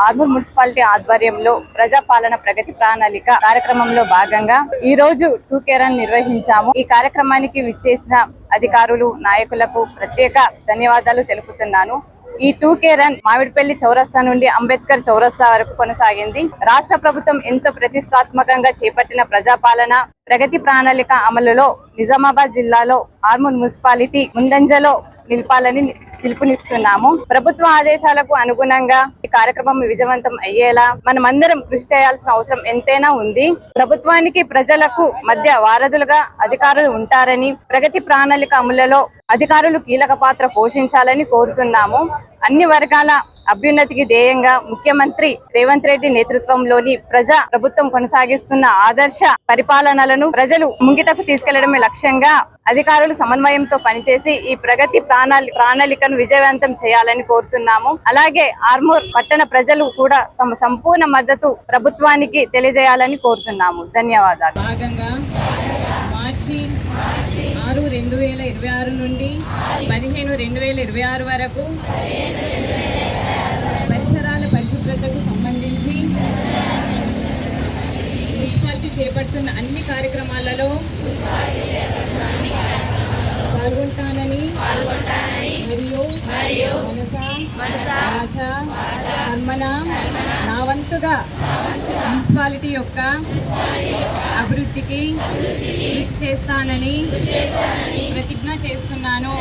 Armoor municipality ఆధ్వర్యంలో ప్రజాపాలన ప్రగతి ప్రణాళిక కార్యక్రమంలో భాగంగా ఈ రోజు 2K రన్ నిర్వహించాము. ఈ కార్యక్రమానికి విచ్చేసిన అధికారులు, నాయకులకు ప్రత్యేక ధన్యవాదాలు తెలుపుతున్నాను. ఈ 2K రన్ మామిడిపల్లి చౌరస్తా నుండి అంబేద్కర్ చౌరస్తా వరకు కొనసాగింది. రాష్ట్ర ప్రభుత్వం ఎంతో ప్రతిష్టాత్మకంగా చేపట్టిన ప్రజాపాలన ప్రగతి ప్రణాళిక అమలులో నిజామాబాద్ జిల్లాలో ఆర్మూర్ మున్సిపాలిటీ ముందంజలో నిలపాలని పిలుపునిస్తున్నాము. ప్రభుత్వ ఆదేశాలకు అనుగుణంగా ఈ కార్యక్రమం విజయవంతం అయ్యేలా మనమందరం కృషి చేయాల్సిన అవసరం ఎంతైనా ఉంది. ప్రభుత్వానికి ప్రజలకు మధ్య వారధులుగా అధికారులు ఉంటారని, ప్రగతి ప్రణాళిక అమలులో అధికారులు కీలక పాత్ర పోషించాలని కోరుతున్నాము. అన్ని వర్గాల అభ్యున్నతికి ధ్యేయంగా ముఖ్యమంత్రి రేవంత్ రెడ్డి నేతృత్వంలోని ప్రజా ప్రభుత్వం కొనసాగిస్తున్న ఆదర్శ పరిపాలనలను ప్రజలు ముంగిటకు తీసుకెళ్లడమే లక్ష్యంగా అధికారులు సమన్వయంతో పనిచేసి ఈ ప్రగతి ప్రణాళికను విజయవంతం చేయాలని కోరుతున్నాము. అలాగే ఆర్మూర్ పట్టణ ప్రజలు కూడా తమ సంపూర్ణ మద్దతు ప్రభుత్వానికి తెలియజేయాలని కోరుతున్నాము. ధన్యవాదాలు. భాగంగా మార్చి 6, 2026 నుండి 15, 2026 వరకు పరిసరాల పరిశుభ్రతకు సంబంధించి మున్సిపాలిటీ చేపడుతున్న అన్ని కార్యక్రమాలలో పాల్గొంటానని మరియు మనస వాచ కర్మణ నా వంతుగా మున్సిపాలిటీ యొక్క అభివృద్ధికి కృషి చేస్తానని ప్రతిజ్ఞ చేస్తున్నాను.